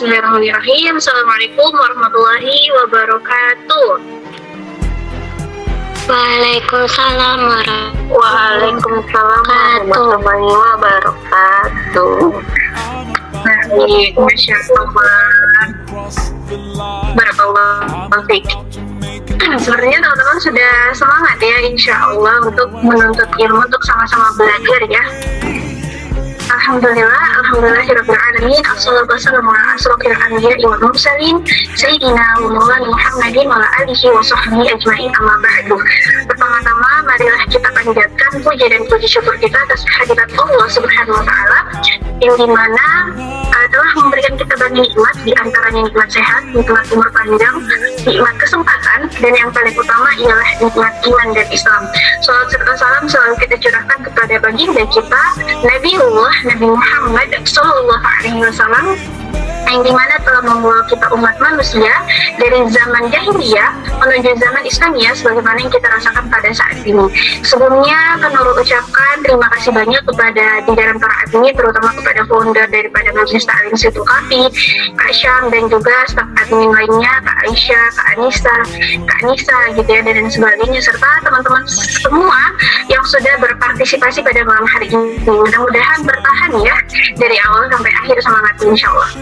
Bismillahirrahmanirrahim. Assalamualaikum warahmatullahi wabarakatuh. Waalaikumsalam warahmatullahi wabarakatuh. Baik, Masya Allah. Barakallahu fiik. Sepertinya teman-teman sudah semangat ya, insya Allah, untuk menuntut ilmu, untuk sama-sama belajar ya. Alhamdulillahirabbil alamin. Assalatu wassalamu ala asrofil anbiya'i wal mursalin sayyidina wa maulana Muhammadin wa ala alihi wa sahbihi ajma'in, amma ba'du. Pertama-tama marilah kita panjatkan puja dan puji syukur kita atas kehadirat Allah Subhanahu wa taala yang dimana telah memberikan kita banyak nikmat, di antaranya nikmat sehat, nikmat umur panjang, nikmat kesempatan, dan yang paling utama ialah nikmat iman dan Islam. Salawat serta salam selalu kita curahkan kepada baginda kita Nabi Muhammad Sallallahu Alaihi Wasallam, yang dimana telah membawa kita umat manusia dari zaman jahiliyah menuju zaman Islamiyah sebagaimana yang kita rasakan pada saat ini. Sebelumnya kami ucapkan terima kasih banyak kepada jajaran para admin, terutama kepada founder daripada Majelis Ta'lim Situ Kafi, Kak Syam, dan juga staf admin lainnya, Kak Aisyah, Kak Anissa gitu ya, dan sebagainya, serta teman-teman semua yang sudah berpartisipasi pada malam hari ini. Mudah-mudahan bertahan ya dari awal sampai akhir sama mati, insya Allah.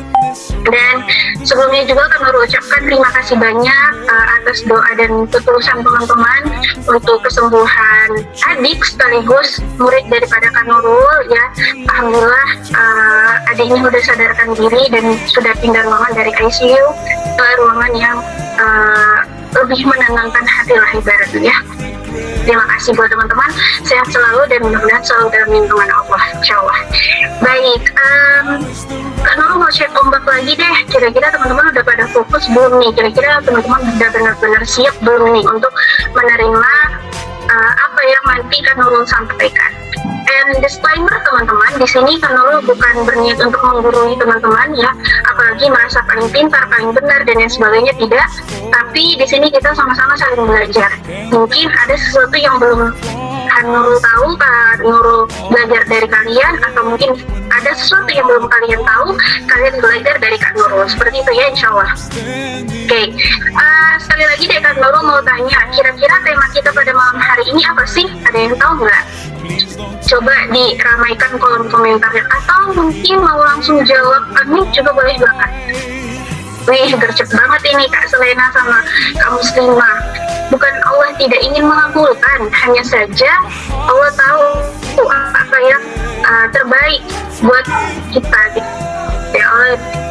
Dan sebelumnya juga kami ucapkan terima kasih banyak atas doa dan ketulusan teman-teman untuk kesembuhan adik sekaligus murid daripada Kak Nurul ya. Alhamdulillah adiknya sudah sadarkan diri dan sudah pindah ruangan dari ICU ke ruangan yang lebih menenangkan hati lah ibaratnya ya. Terima kasih buat teman-teman, sehat selalu dan mudah-mudahan selalu dalam lindungan Allah, insyaallah. Baik, Kak Nurul mau cek ombak lagi deh. Kira-kira teman-teman udah pada fokus belum nih? Kira-kira teman-teman udah benar-benar siap belum nih untuk menerima apa yang nanti Kak Nurul sampaikan? And disclaimer teman-teman, di sini Kak Nurul bukan berniat untuk menggurui teman-teman ya, apalagi merasa paling pintar, paling benar dan lain sebagainya, tidak. Tapi di sini kita sama-sama saling belajar. Mungkin ada sesuatu yang belum Kak Nurul tahu, Kak Nurul belajar dari kalian, atau mungkin ada sesuatu yang belum kalian tahu, kalian belajar dari Kak Nurul. Seperti itu ya, insya Allah. Oke, sekali lagi deh Kak Nurul mau tanya, kira-kira tema kita pada malam hari ini apa sih? Ada yang tahu nggak? Coba diramaikan kolom komentarnya, atau mungkin mau langsung jawab admin juga boleh banget. Wih, gercep banget ini Kak Selena sama Kak Muslimah. Bukan Allah tidak ingin mengabulkan, hanya saja Allah tahu apa yang terbaik buat kita. Ya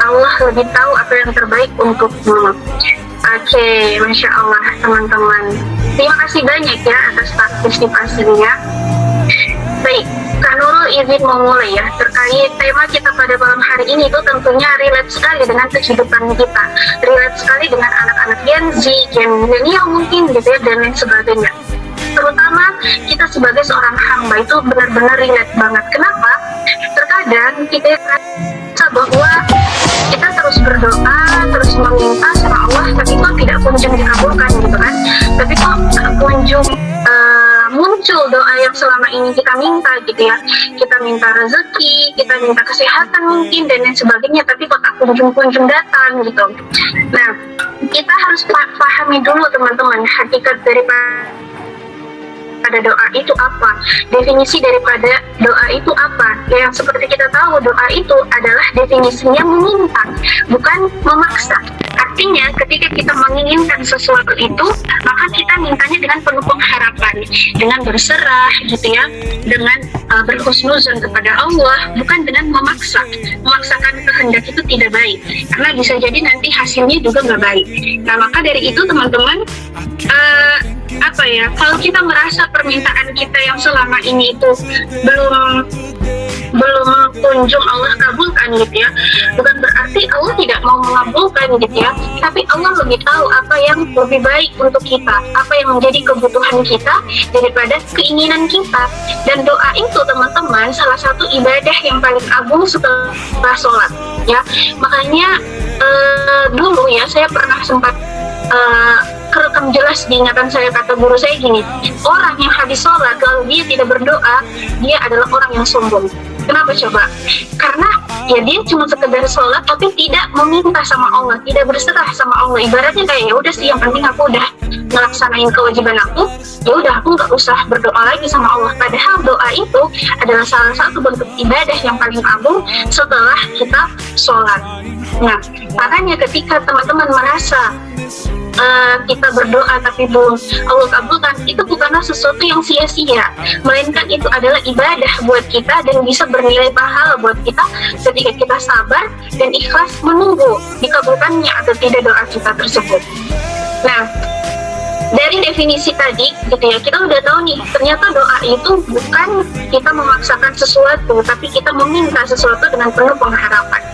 Allah lebih tahu apa yang terbaik untukmu. Oke, Masya Allah teman-teman. Terima kasih banyak ya atas partisipasinya. Baik, Kak Nurul izin memulai ya, terkait tema kita pada malam hari ini itu tentunya relate sekali dengan kehidupan kita, relate sekali dengan anak-anak Gen Z, Gen milenial mungkin gitu ya, dan lain sebagainya. Terutama kita sebagai seorang hamba itu benar-benar relate banget. Kenapa? Terkadang kita merasa bahwa kita terus berdoa, terus meminta sama Allah, tapi kok tidak kunjung dikabulkan gitu kan, tapi kok tidak kunjung muncul doa yang selama ini kita minta gitu ya. Kita minta rezeki, kita minta kesehatan mungkin dan lain sebagainya, tapi kok tak kunjung-kunjung datang gitu. Nah, kita harus pahami dulu teman-teman hakikat daripada doa itu apa, definisi daripada doa itu apa. Yang seperti kita tahu, doa itu adalah definisinya meminta, bukan memaksa. Artinya ketika kita menginginkan sesuatu itu, maka kita mintanya dengan penuh pengharapan, dengan berserah gitu ya, dengan berhusnuzon kepada Allah, bukan dengan memaksa. Memaksakan kehendak itu tidak baik, karena bisa jadi nanti hasilnya juga nggak baik. Nah, maka dari itu teman-teman, kalau kita merasa permintaan kita yang selama ini itu belum kunjung Allah kabulkan gitu ya, bukan berarti Allah tidak mau mengabulkan gitu ya, tapi Allah lebih tahu apa yang lebih baik untuk kita, apa yang menjadi kebutuhan kita daripada keinginan kita. Dan doa itu teman-teman salah satu ibadah yang paling agung setelah sholat ya. Makanya dulu ya saya pernah sempat kerekam jelas di ingatan saya, kata guru saya gini, orang yang habis sholat lalu dia tidak berdoa, dia adalah orang yang sombong. Kenapa coba? Karena ya dia cuma sekedar sholat tapi tidak meminta sama Allah, tidak berserah sama Allah. Ibaratnya kayak ya udah sih, yang penting aku udah melaksanain kewajiban aku, ya udah aku nggak usah berdoa lagi sama Allah. Padahal doa itu adalah salah satu bentuk ibadah yang paling agung setelah kita sholat. Nah, makanya ketika teman-teman merasa kita berdoa tapi belum Allah kabulkan, itu bukanlah sesuatu yang sia-sia, melainkan itu adalah ibadah buat kita dan bisa bernilai pahala buat kita ketika kita sabar dan ikhlas menunggu dikabulkannya atau tidak doa kita tersebut. Nah, dari definisi tadi gitu ya, kita udah tahu nih, ternyata doa itu bukan kita memaksakan sesuatu, tapi kita meminta sesuatu dengan penuh pengharapan.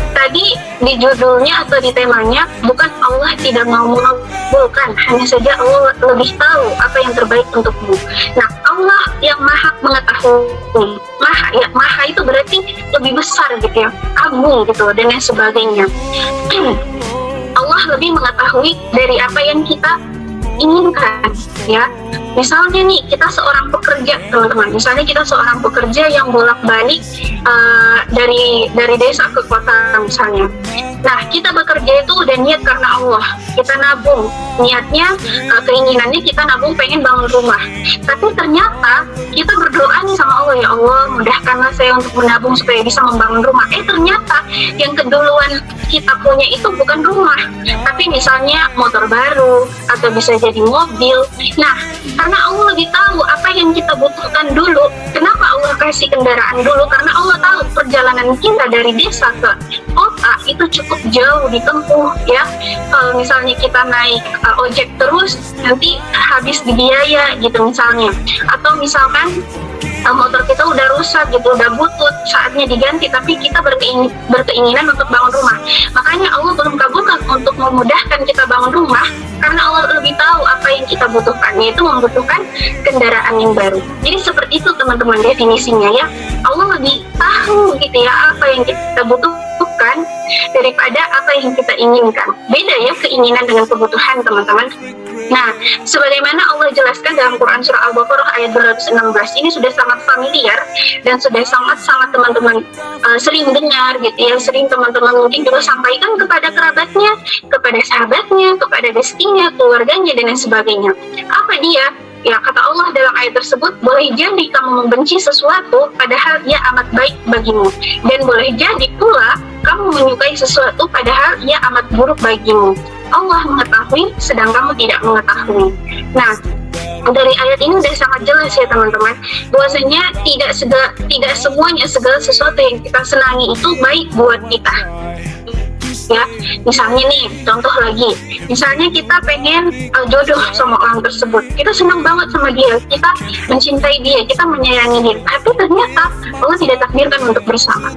Tadi di judulnya atau di temanya bukan Allah tidak mau mengabulkan, hanya saja Allah lebih tahu apa yang terbaik untukmu. Nah, Allah yang maha mengetahui, maha itu berarti lebih besar gitu ya, agung gitu dan lain sebagainya. Allah lebih mengetahui dari apa yang kita inginkan ya. Misalnya nih, kita seorang pekerja teman-teman, misalnya kita seorang pekerja yang bolak-balik dari desa ke kota misalnya. Nah, kita bekerja itu udah niat karena Allah, kita nabung, niatnya keinginannya kita nabung pengen bangun rumah. Tapi ternyata kita berdoa nih sama Allah, ya Allah mudahkanlah saya untuk menabung supaya bisa membangun rumah. Ternyata yang keduluan kita punya itu bukan rumah, tapi misalnya motor baru atau bisa jadi mobil. Nah, karena Allah lebih tahu apa yang kita butuhkan dulu. Kenapa Allah kasih kendaraan dulu? Karena Allah tahu perjalanan kita dari desa ke kota itu cukup jauh ditempuh ya. Kalau misalnya kita naik ojek terus, nanti habis di biaya gitu misalnya. Atau misalkan motor kita udah rusak gitu, udah butut, saatnya diganti, tapi kita berkeinginan untuk bangun rumah. Makanya Allah belum kabulkan untuk memudahkan kita bangun rumah, karena Allah lebih tahu apa yang kita butuhkan, yaitu membutuhkan kendaraan yang baru. Jadi seperti itu teman-teman definisinya ya. Allah lebih tahu gitu ya apa yang kita butuhkan daripada apa yang kita inginkan. Beda ya keinginan dengan kebutuhan teman-teman. Nah, sebagaimana Allah jelaskan dalam Quran Surah Al-Baqarah ayat 216, ini sudah sangat familiar dan sudah sangat-sangat teman-teman sering dengar gitu ya, sering teman-teman mungkin juga sampaikan kepada kerabatnya, kepada sahabatnya, kepada bestinya, keluarganya, dan lain sebagainya. Apa dia? Ya, kata Allah dalam ayat tersebut, boleh jadi kamu membenci sesuatu padahal ia amat baik bagimu, dan boleh jadi pula kamu menyukai sesuatu padahal ia amat buruk bagimu. Allah mengetahui sedang kamu tidak mengetahui. Nah, dari ayat ini udah sangat jelas ya teman-teman, bahwasanya tidak semuanya segala sesuatu yang kita senangi itu baik buat kita. Ya, misalnya nih, contoh lagi, misalnya kita pengen jodoh sama orang tersebut, kita senang banget sama dia, kita mencintai dia, kita menyayangi dia, tapi ternyata Allah tidak takdirkan untuk bersama.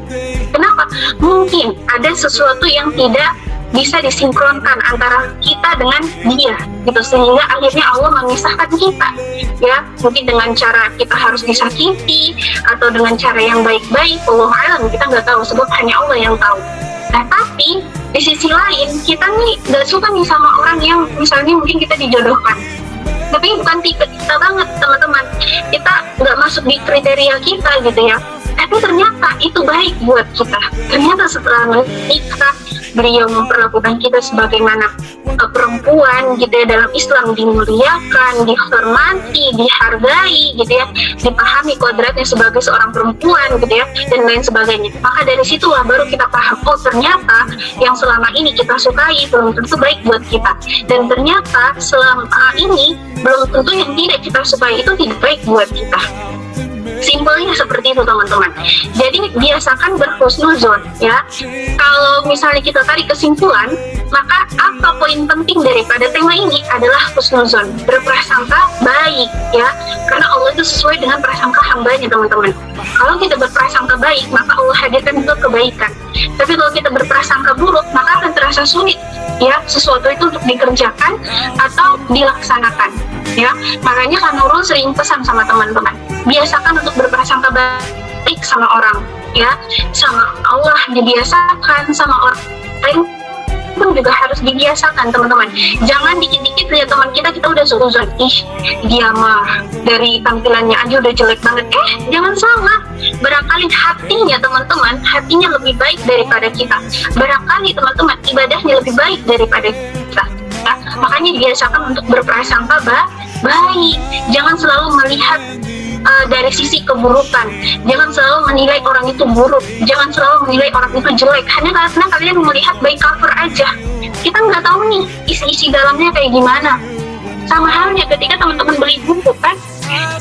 Kenapa? Mungkin ada sesuatu yang tidak bisa disinkronkan antara kita dengan dia gitu, sehingga akhirnya Allah memisahkan kita ya, mungkin dengan cara kita harus disakiti atau dengan cara yang baik-baik, Allah alam, kita nggak tahu, sebab hanya Allah yang tahu. Nah, tapi di sisi lain kita nih gak suka nih sama orang yang misalnya mungkin kita dijodohkan, tapi bukan tipe kita banget teman-teman, kita gak masuk di kriteria kita gitu ya, tapi ternyata itu baik buat kita. Ternyata setelah menikah beliau memperlakukan kita sebagaimana perempuan gitu ya, dalam Islam dimuliakan, dihormati, dihargai gitu ya, dipahami kodratnya sebagai seorang perempuan gitu ya, dan lain sebagainya. Maka dari situlah baru kita paham, oh ternyata yang selama ini kita sukai belum tentu baik buat kita, dan ternyata selama ini belum tentu yang tidak kita sukai itu tidak baik buat kita. Simpelnya seperti itu teman-teman. Jadi biasakan berhusnuzon ya. Kalau misalnya kita tarik kesimpulan, maka apa poin penting daripada tema ini adalah husnuzon, berprasangka baik ya. Karena Allah itu sesuai dengan prasangka hambanya teman-teman. Kalau kita berprasangka baik, maka Allah hadirkan itu kebaikan. Tapi kalau kita berprasangka buruk, maka akan terasa sulit ya sesuatu itu untuk dikerjakan atau dilaksanakan ya. Makanya Kak Nurul sering pesan sama teman-teman, biasakan untuk berprasangka baik sama orang ya, sama Allah dibiasakan, sama orang lain pun juga harus dibiasakan teman-teman. Jangan dikit-dikit lihat teman kita udah suzon, ih dia mah dari tampilannya aja udah jelek banget. Jangan salah, barangkali hatinya lebih baik daripada kita, barangkali teman-teman ibadahnya lebih baik daripada kita. Ya, makanya biasakan untuk berprasangka baik. Jangan selalu melihat dari sisi keburukan. Jangan selalu menilai orang itu buruk. Jangan selalu menilai orang itu jelek hanya karena kalian melihat by cover aja. Kita nggak tahu nih isi-isi dalamnya kayak gimana. Sama halnya ketika teman-teman beli buku kan,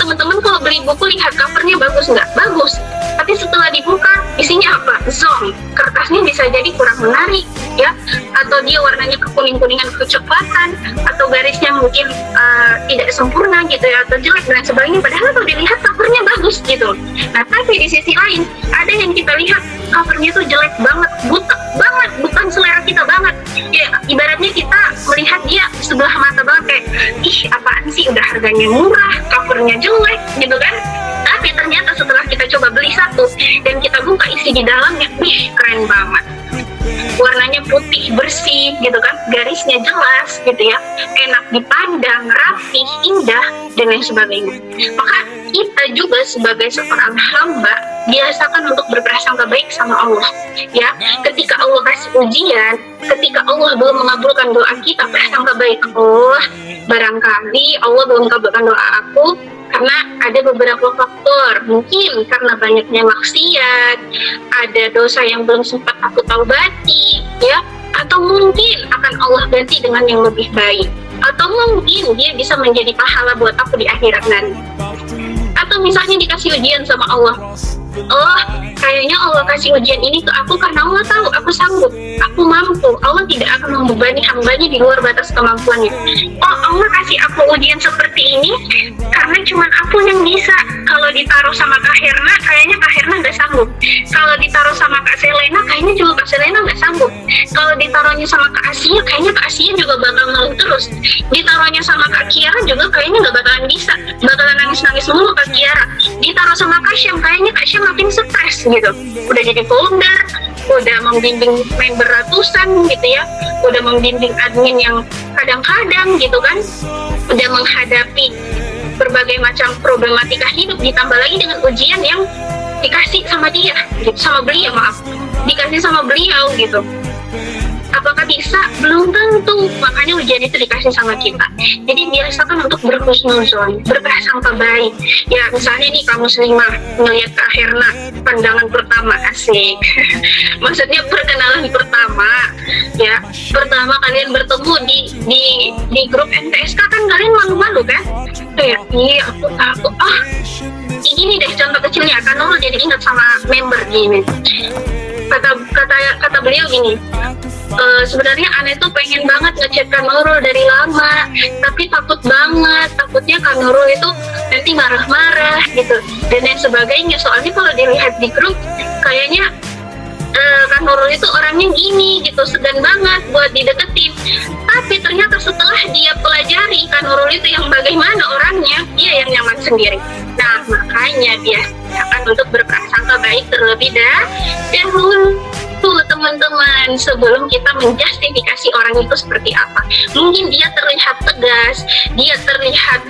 teman-teman kalau beli buku lihat covernya bagus nggak? Bagus. Tapi setelah dibuka isinya apa? Zong. Kertasnya bisa jadi kurang menarik, ya, atau dia warnanya kekuning-kuningan kecoklatan, atau garisnya mungkin tidak sempurna gitu ya, atau jelek dan sebagainya. Padahal kalau dilihat covernya bagus gitu. Nah tapi di sisi lain ada yang kita lihat covernya tuh jelek banget, butek banget, bukan selera kita banget. Ya ibaratnya kita melihat dia sebelah mata banget kayak, ih apaan sih, udah harganya murah, covernya jelek gitu kan. Tapi ternyata setelah kita coba beli satu dan kita buka isi di dalamnya, wih keren banget. Warnanya putih bersih gitu kan, garisnya jelas gitu ya, enak dipandang, rapih, indah dan lain sebagainya. Maka kita juga sebagai seorang hamba biasakan untuk berprasangka baik sama Allah. Ya, ketika Allah kasih ujian, ketika Allah belum mengabulkan doa kita, prasangka baik, barangkali Allah belum mengabulkan doa aku karena ada beberapa faktor, mungkin karena banyaknya maksiat, ada dosa yang belum sempat aku taubati, ya, atau mungkin akan Allah ganti dengan yang lebih baik, atau mungkin dia bisa menjadi pahala buat aku di akhirat nanti. Atau misalnya dikasih ujian sama Allah, kayaknya Allah kasih ujian ini ke aku karena Allah tahu aku sanggup, aku mampu. Allah tidak akan membebani hambanya di luar batas kemampuannya. Allah kasih aku ujian seperti ini karena cuma aku yang bisa. Kalau ditaruh sama Kak Herna, kayaknya Kak Herna nggak sanggup. Kalau ditaruh sama Kak Selena, kayaknya juga Kak Selena nggak sanggup. Kalau ditaruhnya sama Kak Asia, kayaknya Kak Asia juga bakal ngeluh terus. Ditaruhnya sama Kak Kiara juga kayaknya nggak bakalan bisa, bakalan nangis-nangis mulu Kak Kiara. Ditaruh sama Kak Syam, kayaknya Kak Syam makin stres gitu. Udah jadi founder, udah membimbing member ratusan gitu ya, udah membimbing admin yang kadang-kadang gitu kan, udah menghadapi berbagai macam problematika hidup, ditambah lagi dengan ujian yang dikasih sama dia, gitu, sama beliau, dikasih sama beliau gitu. Apakah bisa? Belum tentu. Makanya ujian itu dikasih sama kita. Jadi biasakan untuk berhusnuzon, berprasangka baik. Ya misalnya nih kamu muslimah melihat Kak Herna, pandangan pertama, asik. Maksudnya perkenalan pertama, ya. Pertama kalian bertemu di grup MTSK kan kalian malu-malu kan? Kayak, iya aku takut. Ini deh contoh kecilnya, kan Nurul jadi ingat sama member gini. Kata beliau gini, sebenarnya Ane tuh pengen banget ngechat Kak Nurul dari lama, tapi takutnya Kak Nurul itu nanti marah-marah gitu dan lain sebagainya. Soalnya kalau dilihat di grup kayaknya Kak Nurul itu orangnya gini gitu, segan banget buat dideketin. Tapi ternyata setelah dia pelajari Kak Nurul itu yang bagaimana orangnya, dia yang nyaman sendiri. Nah makanya biasakan untuk berprasangka baik terlebih dahulu teman-teman sebelum kita menjustifikasi orang itu seperti apa. Mungkin dia terlihat tegas, dia terlihat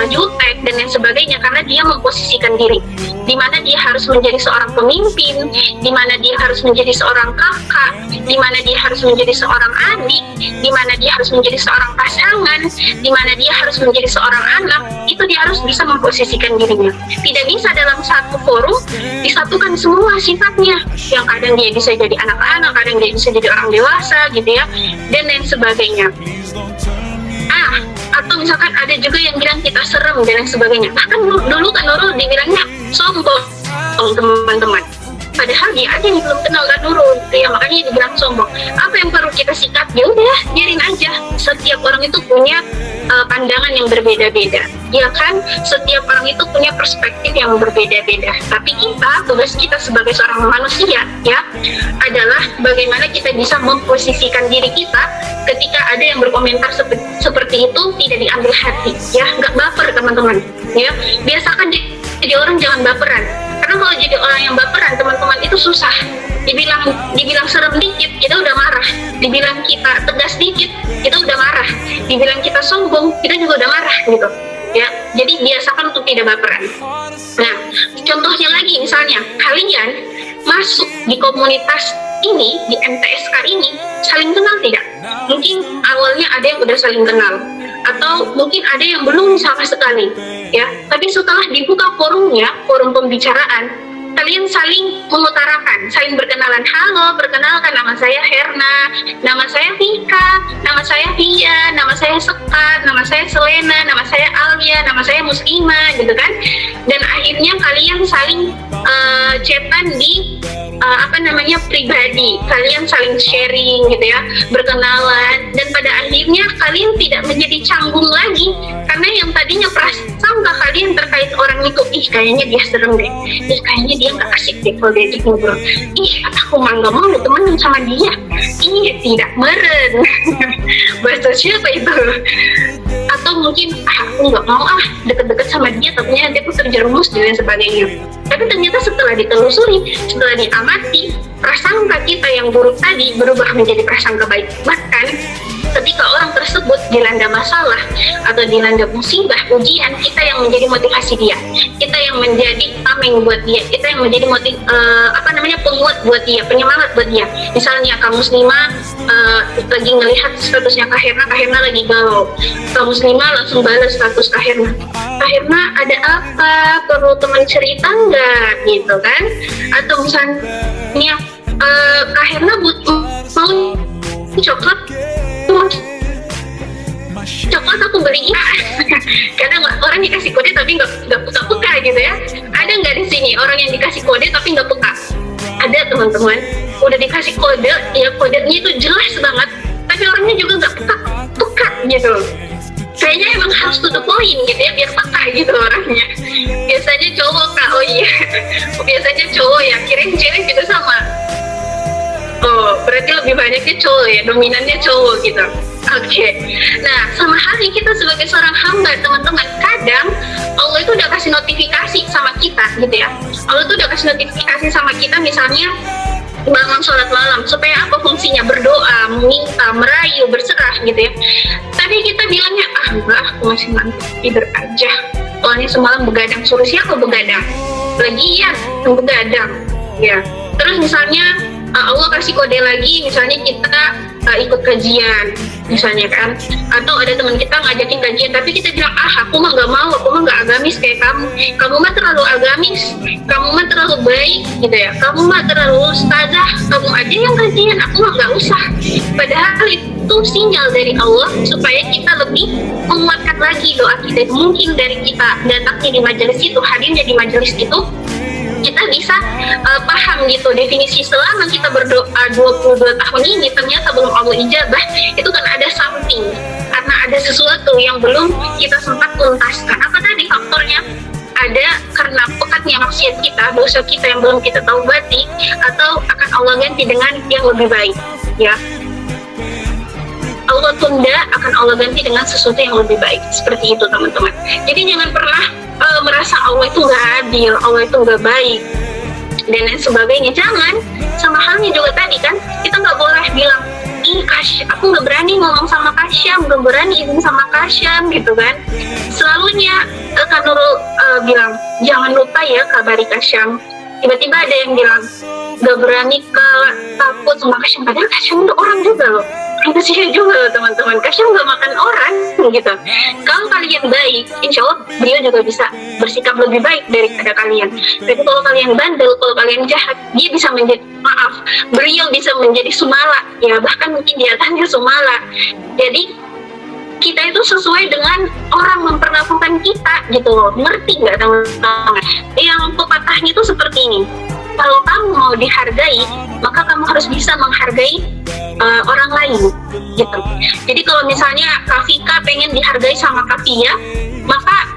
jutek dan lain sebagainya karena dia memposisikan diri di mana dia harus menjadi seorang pemimpin, di mana dia harus menjadi seorang kakak, di mana dia harus menjadi seorang adik, di mana dia harus menjadi seorang pasangan, di mana dia harus menjadi seorang anak. Itu dia harus bisa memposisikan dirinya. Tidak bisa dalam satu forum disatukan semua sifatnya, yang kadang dia bisa jadi anak-anak, kadang dia bisa jadi orang dewasa gitu ya, dan lain sebagainya. Atau misalkan ada juga yang bilang kita serem dan lain sebagainya. Bahkan dulu kan Nurul dibilangnya sombong teman-teman. Padahal dia aja yang belum kenal Kak Nurul gitu ya, makanya dibilang sombong. Apa yang perlu kita sikat? Ya udah, biarin aja. Setiap orang itu punya pandangan yang berbeda-beda, ya kan? Setiap orang itu punya perspektif yang berbeda-beda. Tapi tugas kita sebagai seorang manusia ya adalah bagaimana kita bisa memposisikan diri kita ketika ada yang berkomentar seperti itu tidak diambil hati, ya, nggak baper teman-teman. Ya, biasakan jadi orang jangan baperan. Karena kalau jadi orang yang baperan teman-teman itu susah dibilang serem dikit kita udah marah, dibilang kita tegas dikit kita udah marah, dibilang kita sombong kita juga udah marah gitu ya. Jadi biasakan untuk tidak baperan. Nah, contohnya lagi misalnya kalian masuk di komunitas ini, di MTSK ini, saling kenal tidak? Mungkin awalnya ada yang udah saling kenal, atau mungkin ada yang belum sama sekali ya. Tapi setelah dibuka forumnya, forum pembicaraan, kalian saling mengutarakan, saling berkenalan. Halo, perkenalkan, nama saya Herna, nama saya Vika, nama saya Via, nama saya Sekar, nama saya Selena, nama saya Alia, nama saya Muslimah, gitu kan. Dan akhirnya kalian saling chatan di pribadi, kalian saling sharing gitu ya, berkenalan, dan pada akhirnya kalian tidak menjadi canggung lagi karena yang tadinya prasangka kalian terkait orang itu, ih kayaknya dia serem deh, ih kayaknya dia nggak asik deh kalau diajak ngobrol, ih aku mah nggak mau temenan sama dia, ih tidak meren. Bahasa siapa itu? Atau mungkin aku nggak mau deket-deket sama dia, takutnya nanti aku terjerumus dan sebagainya. Tapi ternyata setelah ditelusuri, setelah diamati, prasangka kita yang buruk tadi berubah menjadi prasangka baik. Bahkan ketika orang tersebut dilanda masalah atau dilanda musibah, ujian, kita yang menjadi motivasi dia, kita yang menjadi tameng buat dia, kita yang menjadi penguat buat dia, penyemangat buat dia. Misalnya Kak Muslimah lagi ngelihat statusnya Kak Herna lagi galau, Kak Muslimah langsung balas status Kak Herna, ada apa, perlu teman cerita nggak gitu kan. Atau misalnya Kak Herna mau coklat aku beliin. Kadang orang dikasih kode tapi nggak peka gitu ya. Ada nggak di sini orang yang dikasih kode tapi nggak peka? Ada teman-teman, udah dikasih kode ya, kodenya itu jelas banget tapi orangnya juga nggak peka gitu. Kayaknya emang harus tutup poin gitu ya biar peka gitu orangnya. Biasanya cowok Kak, oh iya biasanya cowok ya, kirain cewek juga sama. Oh, berarti lebih banyaknya cowok ya, dominannya cowok gitu. Oke. Nah, sama halnya kita sebagai seorang hamba, teman-teman, kadang Allah itu udah kasih notifikasi sama kita gitu ya. Allah itu udah kasih notifikasi sama kita, misalnya bangun sholat malam, supaya apa fungsinya? Berdoa, meminta, merayu, berserah gitu ya. Tapi kita bilangnya, enggak, aku masih ngantuk, tidur aja. Soalnya semalam begadang, suruh siapa begadang? Lagian begadang ya. Terus misalnya Allah kasih kode lagi, misalnya kita ikut kajian misalnya kan, atau ada teman kita ngajakin kajian tapi kita bilang aku mah nggak mau, aku mah nggak agamis kayak kamu mah terlalu agamis, kamu mah terlalu baik gitu ya, kamu mah terlalu ustazah, kamu aja yang kajian, aku mah nggak usah. Padahal itu sinyal dari Allah supaya kita lebih menguatkan lagi doa kita. Mungkin dari kita datangnya di majelis itu, hadirnya di majelis itu, kita bisa paham gitu definisi selama kita berdoa 22 tahun ini ternyata belum Allah ijabah, itu kan ada something, karena ada sesuatu yang belum kita sempat tuntaskan. Apa tadi faktornya? Ada karena pekatnya maksiat kita, dosa kita yang belum kita taubati, atau akan Allah ganti dengan yang lebih baik ya. Allah tunda, akan Allah ganti dengan sesuatu yang lebih baik. Seperti itu teman-teman. Jadi jangan pernah merasa Allah itu nggak adil, Allah itu nggak baik dan lain sebagainya. Jangan. Sama halnya juga tadi kan, kita nggak boleh bilang, ih aku nggak berani ngomong sama Kasyam, nggak berani izin sama Kasyam gitu kan. Selalunya Kak Nurul bilang, jangan lupa ya kabari Kasyam. Tiba-tiba ada yang bilang, nggak berani takut sama Kasyam, padahal Kasyam itu orang juga loh. Kasihan juga loh teman-teman, Kasyam nggak makan orang gitu. Kalau kalian baik, insya Allah beliau juga bisa bersikap lebih baik daripada kalian. Tapi kalau kalian bandel, kalau kalian jahat, dia bisa menjadi, beliau bisa menjadi sumala ya, bahkan mungkin di atasnya sumala. Jadi kita itu sesuai dengan orang memperlakukan kita gitu loh. Ngerti nggak teman-teman? Yang pepatahnya itu seperti ini, kalau kamu mau dihargai, maka kamu harus bisa menghargai orang lain gitu. Jadi kalau misalnya Kak Vika pengen dihargai sama Kak Via, maka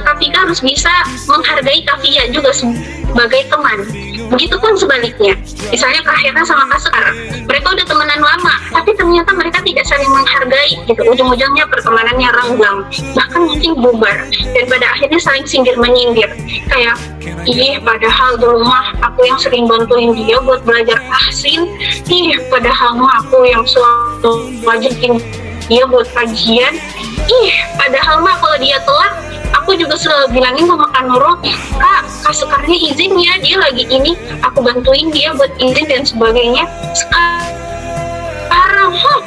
Kak Vika harus bisa menghargai Kak Via juga sebagai teman. Begitupun sebaliknya, misalnya Kak Hera sama Kak Sekar, mereka udah temenan lama, tapi ternyata mereka tidak saling menghargai gitu. Ujung-ujungnya pertemanannya renggang, bahkan mungkin bubar, dan pada akhirnya saling sindir menyindir. Kayak, ih padahal dulu mah aku yang sering bantuin dia buat belajar tahsin, ih padahal mah aku yang selalu ngajakin dia buat kajian, ih padahal mah kalau dia telat aku juga selalu bilangin sama Kak Nurul, Kak Sekarnya izin ya, dia lagi ini, aku bantuin dia buat izin dan sebagainya. Sekarang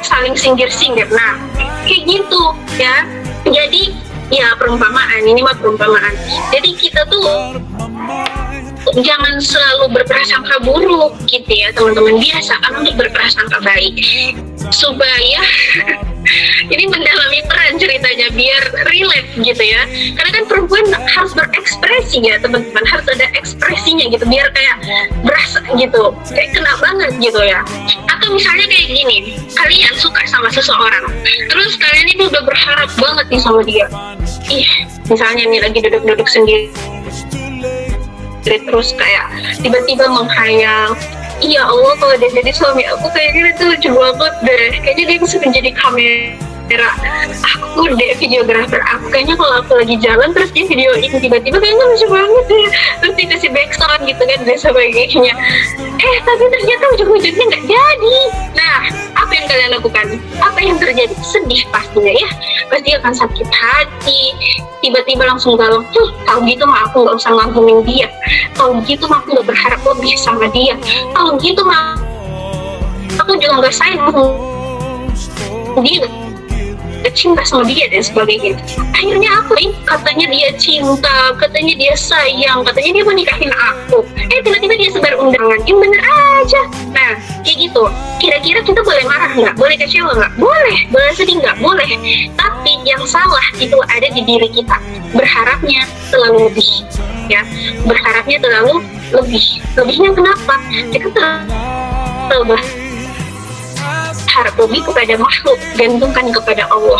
saling sindir-sindir. Nah kayak gitu ya. Jadi ya perumpamaan, ini mah perumpamaan. Jadi kita tuh jangan selalu berprasangka buruk gitu ya teman-teman, biasakan untuk berprasangka baik supaya ini mendalami peran ceritanya biar relate gitu ya, karena kan perempuan harus berekspresi ya teman-teman, harus ada ekspresinya gitu biar kayak berasa gitu, kayak kena banget gitu ya. Atau misalnya kayak gini, kalian suka sama seseorang terus kalian ini udah berharap banget nih sama dia, misalnya nih lagi duduk-duduk sendiri terus kayak tiba-tiba menghayal, iya Allah kalau dia jadi suami aku kayaknya itu lucu banget deh, kayaknya dia bisa menjadi kamera aku deh, videografer aku, kayaknya kalau aku lagi jalan terus dia videoin tiba-tiba kayaknya lucu banget deh, terus dikasih backsound gitu kan dan sebagainya. Tapi ternyata ujung-ujungnya nggak jadi. Nah apa yang kalian lakukan? Apa yang terjadi? Sedih pastinya ya, pasti akan sakit hati, tiba-tiba langsung galau, kalau gitu mah aku nggak usah ngagumin dia, kalau gitu mah aku nggak berharap lebih sama dia, kalau gitu mah aku juga nggak sayang dia, cinta sama dia dan sebagainya. Akhirnya apa? Katanya dia cinta, katanya dia sayang, katanya dia mau nikahin aku, tiba-tiba dia sebar undangan, yang bener aja. Nah kayak gitu, kira-kira kita boleh marah nggak? Boleh kecewa nggak? Boleh. Boleh sedih nggak? Boleh. Tapi yang salah itu ada di diri kita, berharapnya terlalu lebih ya, berharapnya terlalu lebihnya kenapa? Kita terlalu harap lebih kepada makhluk, gantungkan kepada Allah,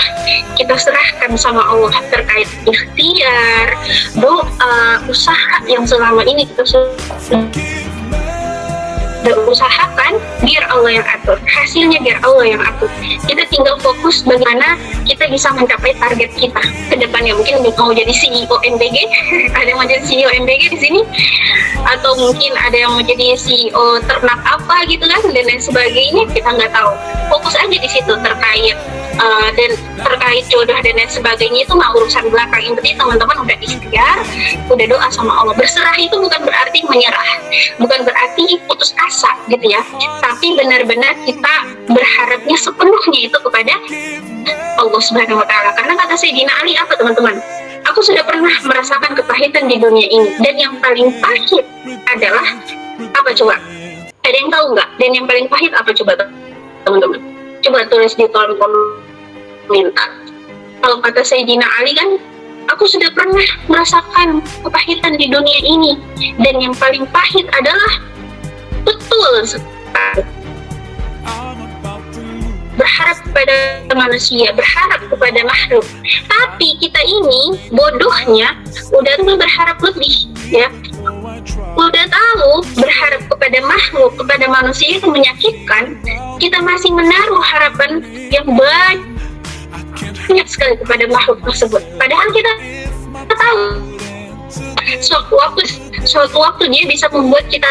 kita serahkan sama Allah terkait ikhtiar, doa, usaha yang selama ini kita sudah usahakan, biar Allah yang atur hasilnya, biar Allah yang atur. Kita tinggal fokus bagaimana kita bisa mencapai target kita ke depannya. Mungkin mau jadi CEO MBG ada yang mau jadi CEO MBG di sini, atau mungkin ada yang mau jadi CEO ternak apa gitu kan, dan lain sebagainya, kita nggak tahu. Fokus aja di situ terkait dan terkait jodoh dan lain sebagainya, itu mah urusan belakang. Yang penting teman-teman udah ikhtiar, udah doa sama Allah. Berserah itu bukan berarti menyerah, bukan berarti putus asa gitu ya, tapi benar-benar kita berharapnya sepenuhnya itu kepada Allah Subhanahu wa Ta'ala. Karena kata Sayyidina Ali apa teman-teman? Aku sudah pernah merasakan kepahitan di dunia ini, dan yang paling pahit adalah apa coba? Ada yang tahu nggak? Dan yang paling pahit apa coba teman-teman? Coba tulis di kolom komentar. Kalau kata Sayyidina Ali kan, aku sudah pernah merasakan kepahitan di dunia ini, dan yang paling pahit adalah betul sekali berharap kepada manusia, berharap kepada makhluk. Tapi kita ini bodohnya udah berharap lebih ya, udah tahu berharap kepada makhluk, kepada manusia itu menyakitkan, kita masih menaruh harapan yang banyak sekali kepada makhluk tersebut. Padahal kita tahu suatu waktu dia bisa membuat kita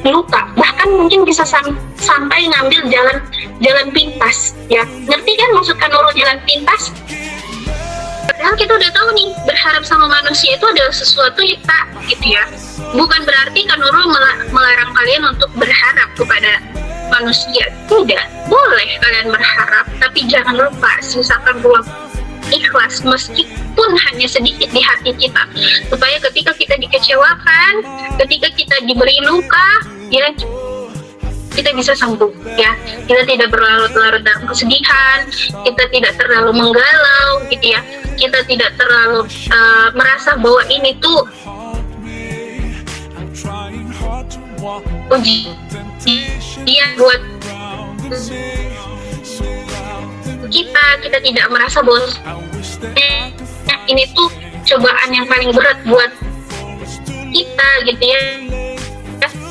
luka, bahkan mungkin bisa sampai ngambil jalan pintas ya. Ngerti kan maksud Kak Nurul jalan pintas? Padahal kita udah tahu nih, berharap sama manusia itu adalah sesuatu yang tak gitu ya. Bukan berarti Kak Nurul melarang kalian untuk berharap kepada manusia. Tidak, boleh kalian berharap, tapi jangan lupa sisakan ruang ikhlas meskipun hanya sedikit di hati kita, supaya ketika kita dikecewakan, ketika kita diberi luka ya, kita bisa sembuh ya, kita tidak berlarut-larut dalam kesedihan, kita tidak terlalu menggalau gitu ya, kita tidak terlalu merasa bahwa ini tuh ujian buat kita tidak merasa bahwa ini tuh cobaan yang paling berat buat kita gitu ya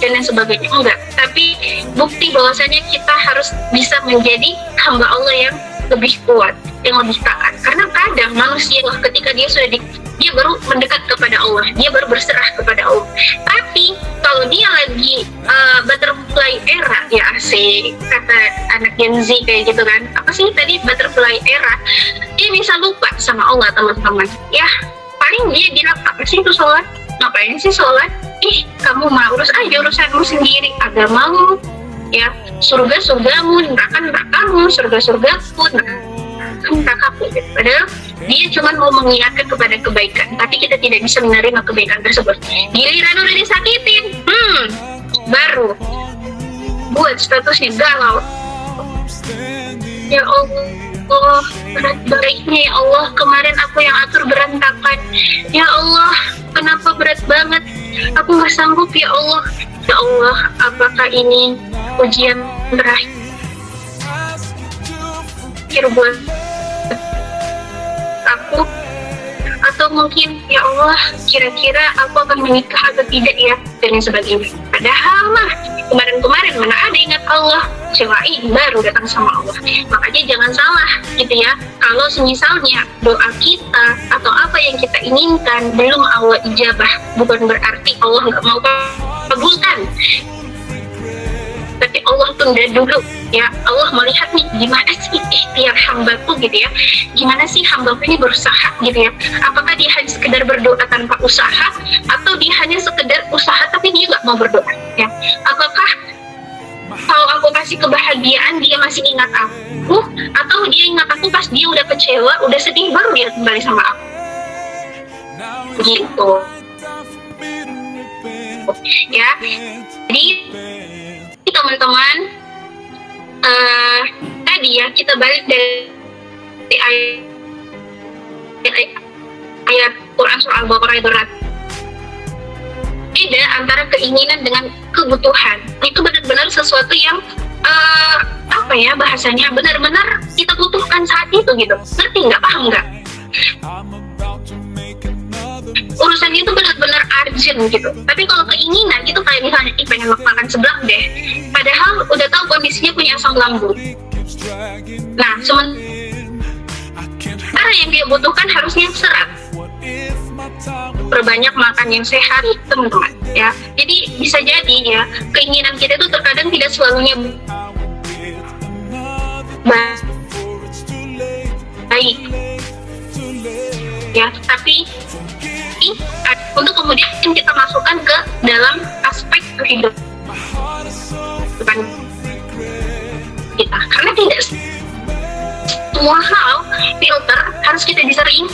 dan lain sebagainya, enggak. Tapi bukti bahwasanya kita harus bisa menjadi hamba Allah yang lebih kuat, yang lebih taat. Karena kadang manusia ketika dia dia baru mendekat kepada Allah, dia baru berserah kepada Allah. Tapi kalau dia lagi butterfly era, ya asik kata anak Gen Z kayak gitu kan, apa sih tadi butterfly era, dia bisa lupa sama Allah teman-teman. Ya paling dia bilang apa sih itu sholat, ngapain sih sholat, kamu mah urus aja urusanmu sendiri, agamamu ya, surga surgamu, neraka nerakamu, surga surgaku, nerakaku. Padahal dia cuma mau mengingatkan kepada kebaikan, tapi kita tidak bisa menerima kebaikan tersebut. Giliran udah disakitin, baru buat statusnya galau. Ya Allah, berat baiknya ya Allah, kemarin aku yang atur berantakan. Ya Allah, kenapa berat banget? Aku gak sanggup ya Allah. Ya Allah, apakah ini ujian terakhir buat aku? Atau mungkin ya Allah, kira-kira aku akan menikah atau tidak ya, dan sebagainya. Padahal mah kemarin-kemarin mana ada ingat Allah, cewain baru datang sama Allah. Makanya jangan salah gitu ya, kalau misalnya doa kita atau apa yang kita inginkan belum Allah ijabah, bukan berarti Allah nggak mau kabulkan, tapi Allah tunda dulu ya. Allah melihat nih gimana sih ikhtiar hambaku gitu ya, gimana sih hambaku ini berusaha gitu ya, apakah dia hanya sekedar berdoa tanpa usaha, atau dia hanya sekedar usaha tapi dia nggak mau berdoa ya. Apakah kalau aku kasih kebahagiaan dia masih ingat aku, atau dia ingat aku pas dia udah kecewa, udah sedih, baru dia kembali sama aku gitu ya. Jadi teman-teman, tadi ya kita balik dari ayat Quran surah Al-Baqarah berat. Beda antara keinginan dengan kebutuhan. Itu benar-benar sesuatu yang apa ya bahasanya, benar-benar kita butuhkan saat itu gitu. Ngerti nggak? Paham nggak? Urusan itu benar-benar urgent gitu. Tapi kalau keinginan itu kayak misalnya pengen makan seblak deh, padahal udah tahu kondisinya punya asam lambung. Nah, sementara yang dia butuhkan harusnya serat. Perbanyak makan yang sehat, teman-teman ya. Jadi bisa jadi ya, keinginan kita itu terkadang tidak selalunya baik ya, tapi untuk kemudian kita masukkan ke dalam aspek kehidupan kita, karena tidak semua hal filter harus kita disaring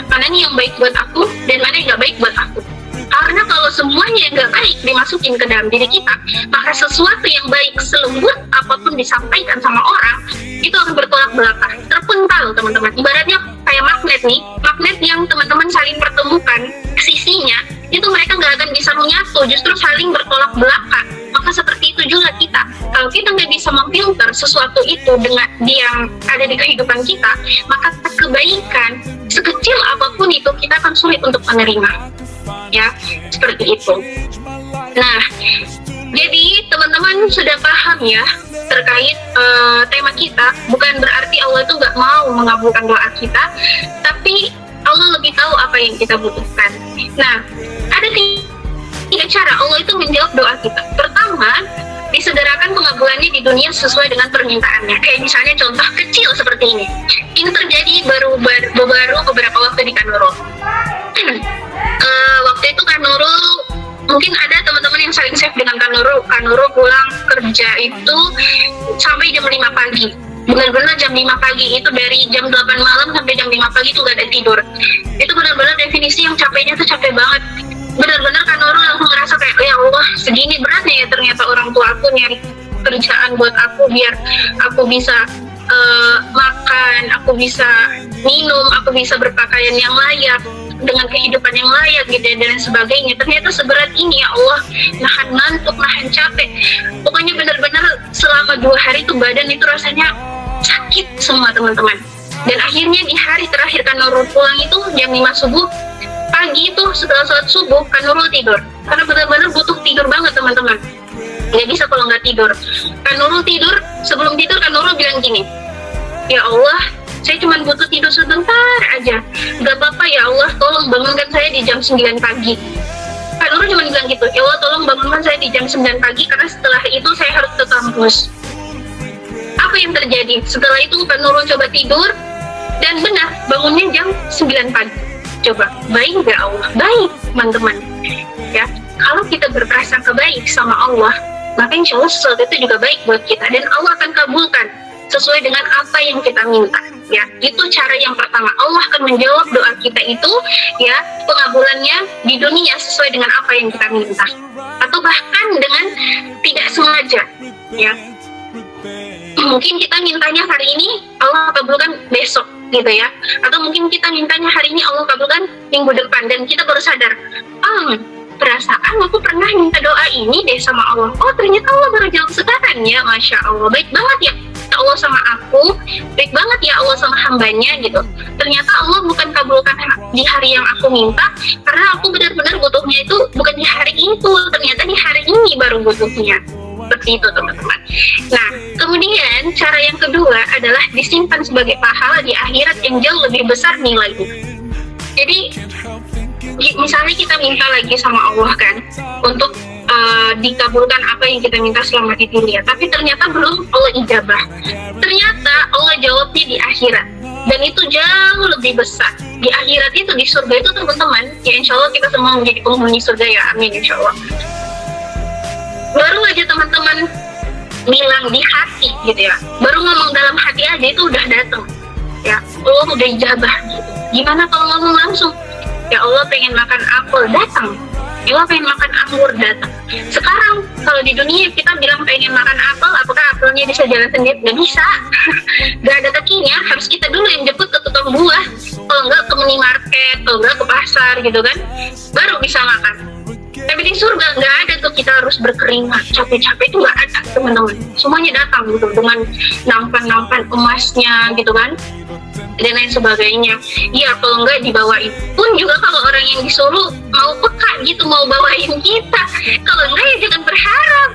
mana nih yang baik buat aku dan mana yang gak baik buat aku. Karena kalau semuanya yang gak baik dimasukin ke dalam diri kita, maka sesuatu yang baik selembut apapun disampaikan sama orang itu akan bertolak belakang, terpental teman-teman. Ibaratnya kayak magnet nih, magnet yang teman-teman saling pertemukan sisinya, itu mereka gak akan bisa menyatu, justru saling bertolak belakang. Maka seperti itu juga kita, kalau kita nggak bisa memfilter sesuatu itu dengan yang ada di kehidupan kita, maka kebaikan sekecil apapun itu kita akan sulit untuk menerima ya, seperti itu. Nah, jadi teman-teman sudah paham ya terkait tema kita. Bukan berarti Allah itu nggak mau mengabulkan doa kita, tapi Allah lebih tahu apa yang kita butuhkan. Nah, ada tiga cara Allah itu menjawab doa kita. Pertama, disegerakan pengabulannya di dunia sesuai dengan permintaannya. Kayak misalnya contoh kecil seperti ini. Ini terjadi baru beberapa waktu di Kanurul. Waktu itu Kanurul, mungkin ada teman-teman yang saling save dengan Kanurul. Kanurul pulang kerja itu sampai jam 5 pagi. Benar-benar jam 5 pagi itu, dari jam 8 malam sampai jam 5 pagi itu gak ada tidur. Itu benar-benar definisi yang capeknya tuh capek banget. Benar-benar Kanurul langsung ngerasa kayak, ya Allah, segini beratnya ya ternyata orang tua aku nyari kerjaan buat aku biar aku bisa makan, aku bisa minum, aku bisa berpakaian yang layak, dengan kehidupan yang layak gitu ya, dan sebagainya. Ternyata seberat ini ya Allah, nahan ngantuk, nahan capek. Pokoknya benar-benar selama 2 hari itu badan itu rasanya sakit semua teman-teman. Dan akhirnya di hari terakhir Kanurul pulang itu jam 5 subuh pagi itu setelah sholat subuh Kak Nurul tidur, karena benar-benar butuh tidur banget teman-teman. Nggak bisa kalau nggak tidur. Kak Nurul tidur, sebelum tidur Kak Nurul bilang gini, ya Allah, saya cuma butuh tidur sebentar aja. Gak apa-apa ya Allah, tolong bangunkan saya di jam 9 pagi. Kak Nurul cuma bilang gitu, ya Allah tolong bangunkan saya di jam 9 pagi karena setelah itu saya harus ke kampus. Apa yang terjadi? Setelah itu Kak Nurul coba tidur, dan benar, bangunnya jam 9 pagi. Coba, baik nggak Allah? Baik, teman-teman. Ya, kalau kita berprasangka baik sama Allah, maka insya Allah sesuatu itu juga baik buat kita, dan Allah akan kabulkan sesuai dengan apa yang kita minta. Ya, itu cara yang pertama. Allah akan menjawab doa kita itu, ya, pengabulannya di dunia sesuai dengan apa yang kita minta, atau bahkan dengan tidak sengaja. Ya, mungkin kita mintanya hari ini, Allah kabulkan besok, gitu ya. Atau mungkin kita mintanya hari ini, Allah kabulkan minggu depan, dan kita baru sadar, perasaan aku pernah minta doa ini deh sama Allah. Oh, ternyata Allah baru jawab sekarang ya. Masya Allah, baik banget ya Allah sama aku, baik banget ya Allah sama hambanya gitu. Ternyata Allah bukan kabulkan di hari yang aku minta, karena aku benar-benar butuhnya itu bukan di hari itu, ternyata di hari ini baru butuhnya. Seperti itu teman-teman. Nah, kemudian cara yang kedua adalah disimpan sebagai pahala di akhirat yang jauh lebih besar nilainya. Jadi misalnya kita minta lagi sama Allah kan untuk dikabulkan apa yang kita minta selama di dunia, tapi ternyata belum Allah ijabah. Ternyata Allah jawabnya di akhirat, dan itu jauh lebih besar. Di akhirat itu, di surga itu teman-teman, ya insya Allah kita semua menjadi penghuni surga ya, amin insya Allah. Baru aja teman-teman bilang di hati gitu ya, baru ngomong dalam hati aja itu udah datang ya, Allah udah ijabah gitu. Gimana kalau ngomong langsung, ya Allah pengen makan apel, datang. Ya Allah pengen makan anggur, datang. Sekarang kalau di dunia kita bilang pengen makan apel, apakah apelnya bisa jalan sendiri? Gak bisa. Gak ada kakinya, harus kita dulu yang jemput ke tukang buah, kalau enggak ke minimarket, kalau enggak ke pasar gitu kan, baru bisa makan. Tapi di surga nggak ada tuh, kita harus berkeringat, capek-capek itu nggak ada teman-teman. Semuanya datang gitu dengan nampan-nampan emasnya gitu kan, dan lain sebagainya. Ya kalau nggak dibawain pun juga, kalau orang yang disuruh mau peka gitu, mau bawain kita. Kalau enggak ya jangan berharap.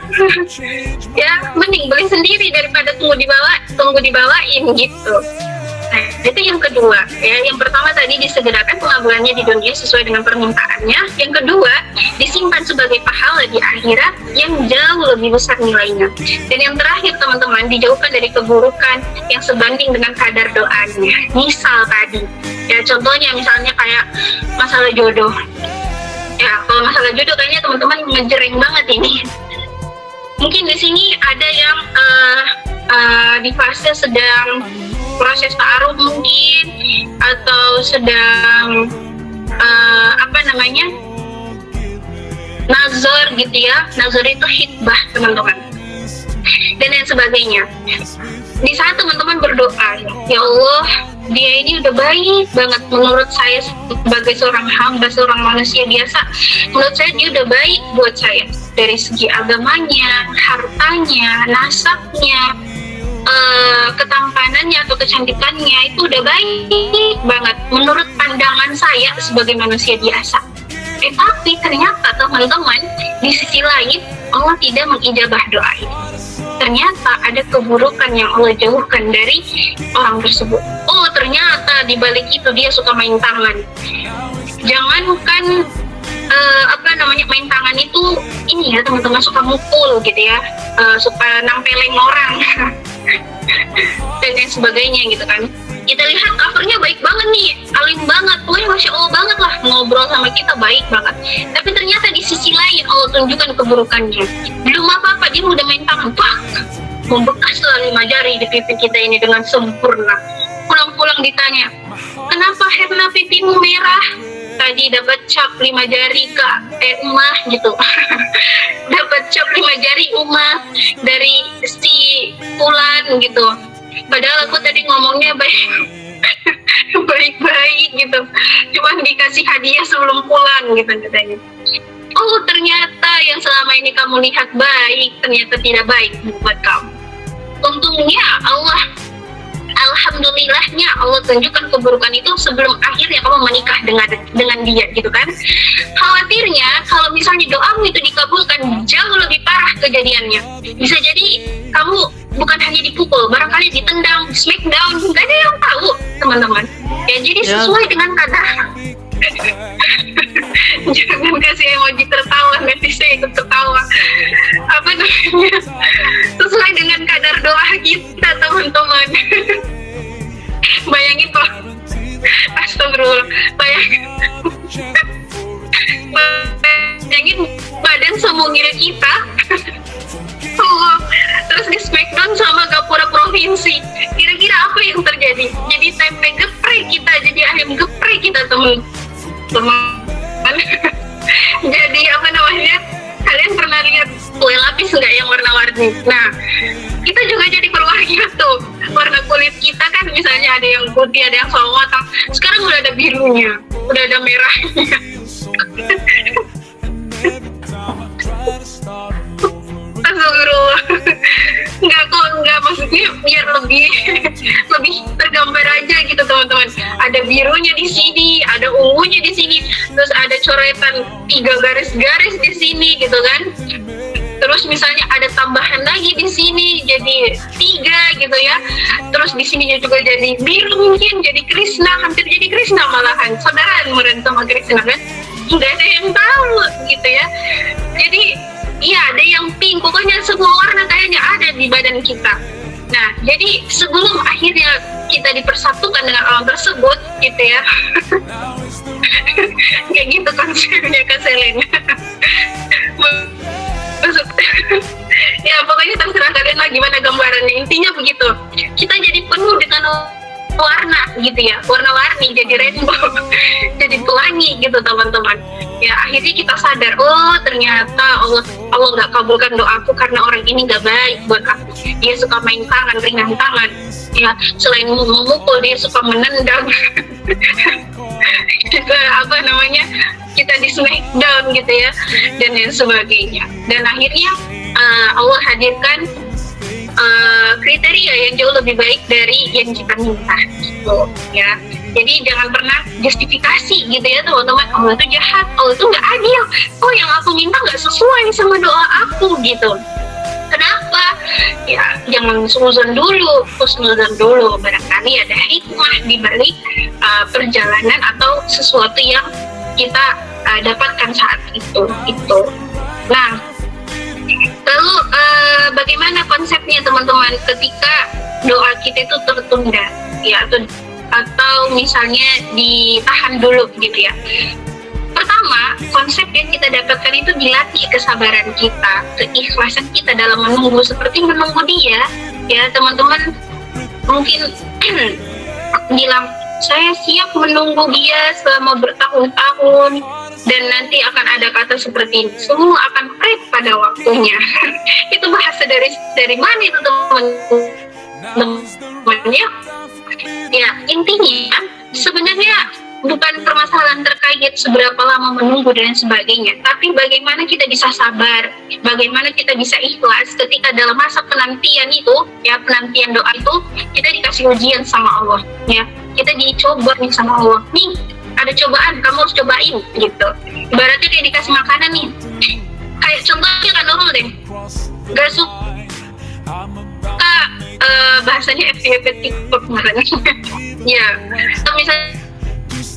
Ya mending beli sendiri daripada tunggu dibawain gitu. Nah, itu yang kedua ya. Yang pertama tadi disegerakan pengabulannya di dunia sesuai dengan permintaannya. Yang kedua, disimpan sebagai pahala di akhirat yang jauh lebih besar nilainya. Dan yang terakhir teman-teman, dijauhkan dari keburukan yang sebanding dengan kadar doanya. Misal tadi ya, contohnya misalnya kayak masalah jodoh ya. Kalau masalah jodoh kayaknya teman-teman ngejreng banget ini. Mungkin di sini ada yang di fase sedang proses ta'aruf mungkin, atau sedang nazar gitu ya. Nazar itu hitbah teman-teman, dan lain sebagainya. Di saat teman-teman berdoa, ya Allah, dia ini udah baik banget menurut saya sebagai seorang hamba, seorang manusia biasa. Menurut saya dia udah baik buat saya dari segi agamanya, hartanya, nasabnya, ketampanannya atau kecantikannya itu udah baik banget menurut pandangan saya sebagai manusia biasa. Tapi ternyata teman-teman, di sisi lain Allah tidak mengijabah doa ini. Ternyata ada keburukan yang Allah jauhkan dari orang tersebut. Oh, ternyata di balik itu dia suka main tangan. Jangankan main tangan itu ini ya teman-teman, suka mukul gitu ya, suka nampelin orang dan lain sebagainya gitu kan. Kita lihat covernya baik banget nih, alim banget, pokoknya Masya Allah banget lah, ngobrol sama kita baik banget. Tapi ternyata di sisi lain Allah tunjukkan keburukannya. Belum apa-apa dia udah main tangan, membekaslah 5 jari di pipi kita ini dengan sempurna. Pulang-pulang ditanya, kenapa Herna pipimu merah? Tadi dapat cap 5 jari kak, Umah gitu. Dapat cap 5 jari Umah dari si Fulan gitu. Padahal aku tadi ngomongnya baik-baik gitu, cuman dikasih hadiah sebelum pulang gitu katanya. Oh, ternyata yang selama ini kamu lihat baik, ternyata tidak baik buat kamu. Untungnya Allah alhamdulillahnya Allah tunjukkan keburukan itu sebelum akhirnya kamu menikah dengan dia gitu kan. Khawatirnya kalau misalnya doamu itu dikabulkan jauh lebih parah kejadiannya. Bisa jadi kamu bukan hanya dipukul, barangkali ditendang, smackdown, gak ada yang tahu teman-teman. Ya jadi sesuai dengan kadar. Jangan kasih emoji tertawa, nanti saya ikut tertawa. Apa namanya? Sesuai dengan kadar doa kita teman-teman. Bayangin kok, astagfirullah, bayangin badan semungil kita. Terus di smackdown sama Gapura Provinsi, kira-kira apa yang terjadi? Jadi tempe geprek kita, jadi ayam geprek kita teman-teman. Jadi apa namanya, kalian pernah lihat kue lapis nggak yang warna-warni? Nah, kita juga jadi berwarna tuh. Warna kulit kita kan misalnya ada yang putih, ada yang sawo matang. Sekarang udah ada birunya, udah ada merahnya. Astagfirullah. Enggak, maksudnya biar lebih tergambar aja gitu teman-teman. Ada birunya di sini, ada ungunya di sini, terus ada coretan 3 garis-garis di sini gitu kan. Terus misalnya ada tambahan lagi di sini jadi 3 gitu ya. Terus di sini juga jadi biru, mungkin jadi Krishna, hampir jadi Krishna malahan. Saudaraan meren sama Krishna kan. Nggak ada yang tahu gitu ya. Jadi iya, ada yang pink, pokoknya semua warna kayaknya ada di badan kita. Nah, jadi sebelum akhirnya kita dipersatukan dengan orang tersebut, gitu ya. Kayak gitu konsepnya Kak Selin. Ya, pokoknya terserah kalian lah gimana gambarannya. Intinya begitu. Kita jadi penuh dengan warna gitu ya, warna-warni, jadi rainbow, jadi pelangi gitu teman-teman. Ya akhirnya kita sadar, oh ternyata Allah nggak kabulkan doaku karena orang ini nggak baik buat aku. Dia suka main tangan, ringan tangan. Ya selain memukul dia suka menendang. Kita apa namanya, kita di smackdown gitu ya, dan lain sebagainya. Dan akhirnya Allah hadirkan kriteria yang jauh lebih baik dari yang kita minta gitu ya. Jadi jangan pernah justifikasi gitu ya teman-teman, Allah itu jahat, Allah itu nggak adil, oh yang aku minta nggak sesuai sama doa aku gitu. Kenapa? Ya jangan suzon dulu, husnuzon dulu, barangkali ada hikmah di balik perjalanan atau sesuatu yang kita dapatkan saat itu. Nah, lalu bagaimana konsepnya teman-teman ketika doa kita itu tertunda ya, atau misalnya ditahan dulu gitu ya. Pertama, konsep yang kita dapatkan itu dilatih kesabaran kita, keikhlasan kita dalam menunggu, seperti menunggu dia ya teman-teman. Mungkin bilang saya siap menunggu dia selama bertahun-tahun, dan nanti akan ada kata seperti ini, semua akan baik pada waktunya. Itu bahasa dari mana itu teman-teman? Ya intinya sebenarnya bukan permasalahan terkait seberapa lama menunggu dan sebagainya, tapi bagaimana kita bisa sabar, bagaimana kita bisa ikhlas ketika dalam masa penantian itu ya, penantian doa itu kita dikasih ujian sama Allah ya, kita dicoba nih sama Allah, nih ada cobaan, kamu harus cobain gitu. Ibaratnya kayak dikasih makanan nih, kayak contohnya Kak Nurul deh, gak suka bahasanya FYP TikTok kemarin. Ya, atau misalnya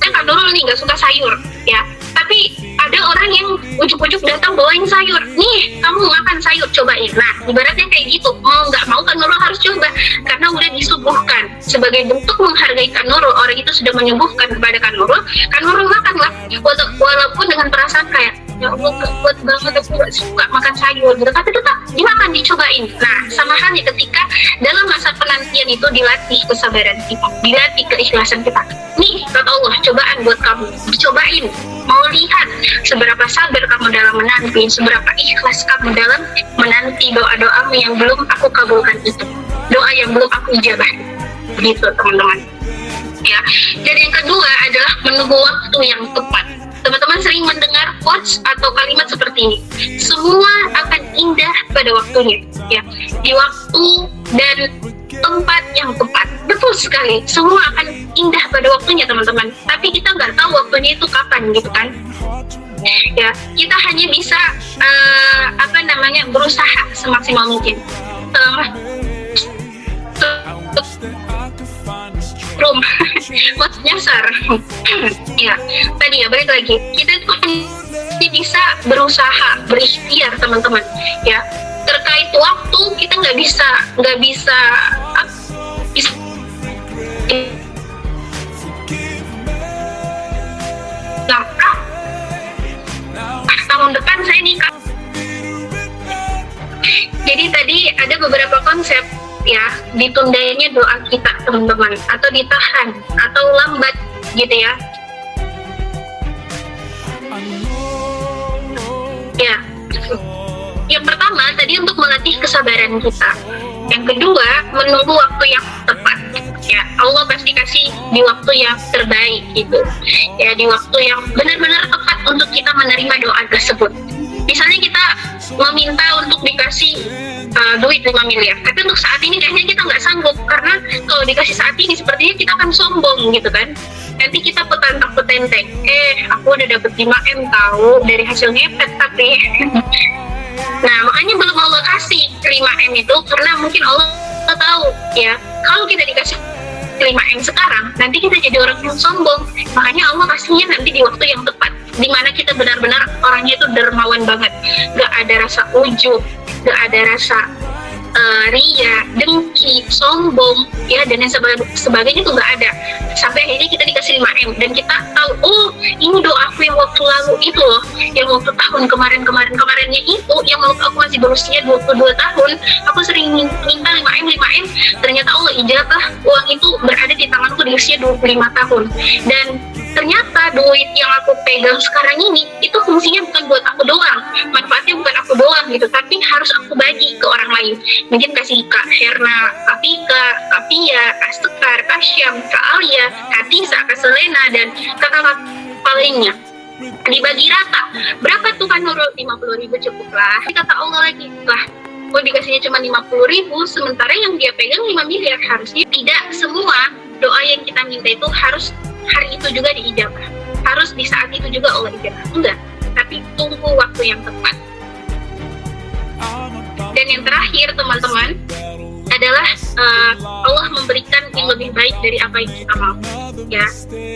Kak Nurul nih gak suka sayur ya, tapi ada orang yang ujuk-ujuk datang bawain sayur, nih kamu makan sayur, cobain. Nah ibaratnya kayak gitu, mau nggak mau Kak Nurul harus coba karena udah disuguhkan. Sebagai bentuk menghargai Kak Nurul, orang itu sudah menyuguhkan kepada Kak Nurul makan lah, walaupun dengan perasaan kayak ya Allah kuat banget aku gak suka makan sayur gitu, tapi tetap dimakan, dicobain. Nah sama halnya ketika dalam masa penantian itu dilatih kesabaran kita, dilatih keikhlasan kita. Nih kata Allah, cobaan buat kamu, dicobain, mau lihat seberapa sabar kamu dalam menanti, seberapa ikhlas kamu dalam menanti doa-doamu yang belum aku kabulkan itu, doa yang belum aku ijabah gitu teman-teman ya. Dan yang kedua adalah menunggu waktu yang tepat. Teman-teman sering mendengar quotes atau kalimat seperti ini, semua akan indah pada waktunya ya, di waktu dan tempat yang tepat. Betul sekali, semua akan indah pada waktunya teman-teman, tapi kita nggak tahu waktunya itu kapan gitu kan. Ya, kita hanya bisa berusaha semaksimal mungkin. Nyasar. Ya, tadi ya balik lagi, kita itu bisa berusaha, berikhtiar teman-teman. Ya, terkait waktu kita nggak bisa tahun depan saya nikah. Jadi tadi ada beberapa konsep ya, ditundanya doa kita teman-teman, atau ditahan atau lambat gitu ya. Ya, yang pertama tadi untuk melatih kesabaran kita. Yang kedua, menunggu waktu yang tepat. Ya, Allah pasti kasih di waktu yang terbaik gitu. Ya, di waktu yang benar-benar tepat untuk kita menerima doa tersebut. Misalnya kita meminta untuk dikasih duit 5 miliar, tapi untuk saat ini kayaknya kita nggak sanggup, karena kalau dikasih saat ini sepertinya kita akan sombong gitu kan. Nanti kita petantak-petenteng, aku udah dapet 5M tahu dari hasil ngepet tapi nah makanya belum Allah kasih 5M itu, karena mungkin Allah tahu ya, kalau kita dikasih 5M sekarang, nanti kita jadi orang yang sombong. Makanya Allah kasihnya nanti di waktu yang tepat, dimana kita benar-benar orangnya itu dermawan banget, gak ada rasa ujub, gak ada rasa ria, dengki, sombong ya, dan yang sebagainya itu gak ada. Sampai akhirnya kita dikasih 5M dan kita tahu, oh ini doaku yang waktu lalu itu loh, yang waktu tahun kemarinnya itu, yang waktu aku masih berusia 22 tahun aku sering minta 5M, ternyata Allah ijabah, uang itu berada di tanganku di usia 25 tahun. Dan ternyata duit yang aku pegang sekarang ini itu fungsinya bukan buat aku doang, manfaatnya bukan aku doang gitu, tapi harus aku bagi ke orang lain. Mungkin kasih Kak Herna, Kak Vika, Kak Pia, Kak Sekar, Kak Syam, Kak Alia, Kak Tisa, Kak Selena, dan kakak-kakak lainnya. Dibagi rata, berapa tuh kan Nurul? 50.000 cukup lah. Kata Allah lagi, lah kok dikasihnya cuma 50.000, sementara yang dia pegang 5 miliar. Harusnya tidak semua doa yang kita minta itu harus hari itu juga diijabah, harus di saat itu juga Allah ijabah, enggak, tapi tunggu waktu yang tepat. Dan yang terakhir teman-teman adalah Allah memberikan yang lebih baik dari apa yang kita mau ya.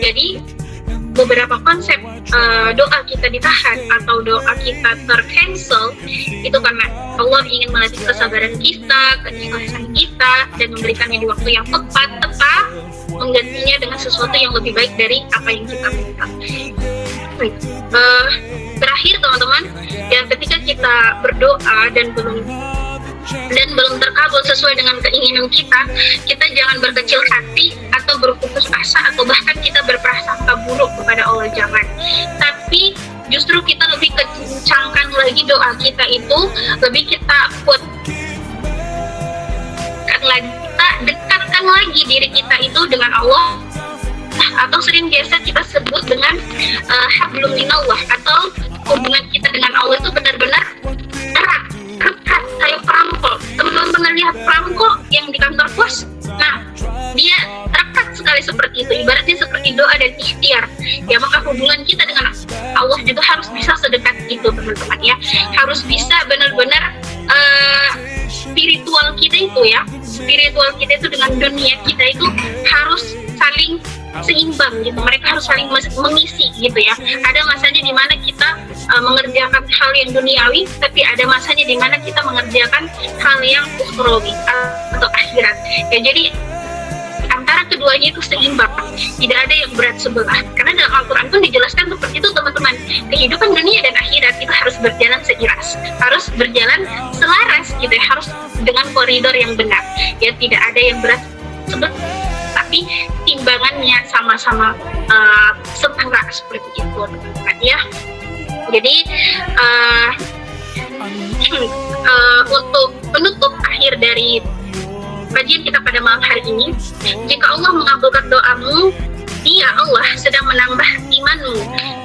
Jadi beberapa konsep doa kita ditahan atau doa kita tercancel itu karena Allah ingin melatih kesabaran kita, keikhlasan kita, dan memberikannya di waktu yang tepat, menggantinya dengan sesuatu yang lebih baik dari apa yang kita minta. Terakhir teman-teman, ya ketika kita berdoa dan belum terkabul sesuai dengan keinginan kita jangan berkecil hati atau berputus asa atau bahkan kita berprasangka buruk kepada Allah, jangan. Tapi justru kita lebih kencangkan lagi doa kita itu, lebih kita kuatkan lagi, kita dekatkan lagi diri kita itu dengan Allah, atau sering biasa kita sebut dengan hablum minallah, atau hubungan kita dengan Allah itu benar-benar erat, kayak perangko. Teman-teman pernah lihat perangko yang di kantor pos? Nah, dia rekat sekali seperti itu, ibaratnya seperti doa dan ikhtiar ya. Maka hubungan kita dengan Allah juga harus bisa sedekat itu teman-teman ya, harus bisa benar-benar spiritual kita itu dengan dunia kita itu harus saling seimbang gitu, mereka harus saling mengisi gitu ya. Ada masanya di mana kita mengerjakan hal yang duniawi, tapi ada masanya di mana kita mengerjakan hal yang ukhrawi atau akhirat ya. Jadi antara keduanya itu seimbang, tidak ada yang berat sebelah, karena dalam Al-Quran pun dijelaskan seperti itu teman-teman. Kehidupan dunia dan akhirat itu harus berjalan seiras, harus berjalan selaras gitu ya, harus dengan koridor yang benar ya, tidak ada yang berat sebelah, tapi timbangannya sama-sama setara seperti itu teman-teman ya. Jadi untuk penutup akhir dari kajian kita pada malam hari ini, jika Allah mengabulkan doamu, Dia Allah sedang menambah imanmu.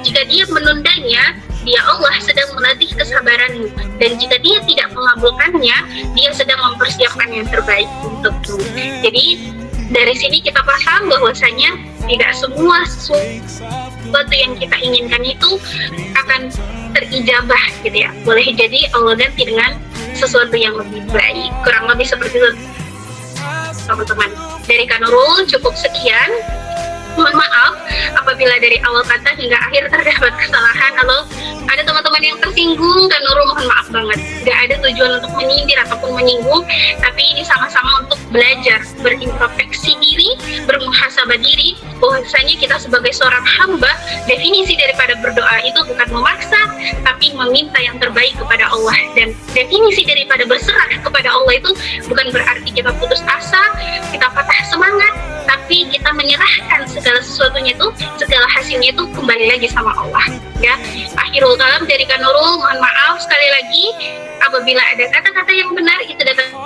Jika Dia menundanya, dia Allah sedang melatih kesabaranmu, dan jika dia tidak mengabulkannya, dia sedang mempersiapkan yang terbaik untukmu. Jadi dari sini kita paham bahwasanya tidak semua sesuatu yang kita inginkan itu akan terijabah gitu ya. Boleh jadi Allah ganti dengan sesuatu yang lebih baik. Kurang lebih seperti itu teman-teman. Dari Kak Nurul cukup sekian. Mohon maaf apabila dari awal kata hingga akhir terdapat kesalahan atau ada teman-teman yang tersinggung. Kak Nurul mohon maaf banget. Gak ada tujuan untuk menyindir ataupun menyinggung, tapi ini sama-sama untuk belajar, berintrospeksi diri, bermuhasabah diri, bahwasanya kita sebagai seorang hamba, definisi daripada berdoa itu bukan memaksa, tapi meminta yang terbaik kepada Allah. Dan definisi daripada berserah kepada Allah itu bukan berarti kita putus asa, kita patah semangat, tapi kita menyerahkan segala sesuatunya itu, segala hasilnya itu kembali lagi sama Allah. Ya, akhirul kalam dari Kak Nurul, mohon maaf sekali lagi apabila ada kata-kata yang benar itu datangnya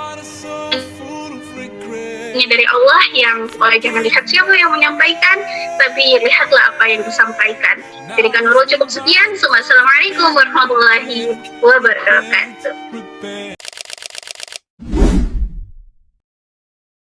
dari Allah, yang jangan lihat siapa yang menyampaikan, tapi lihatlah apa yang disampaikan. Dari Kak Nurul cukup sekian. Assalamualaikum warahmatullahi wabarakatuh.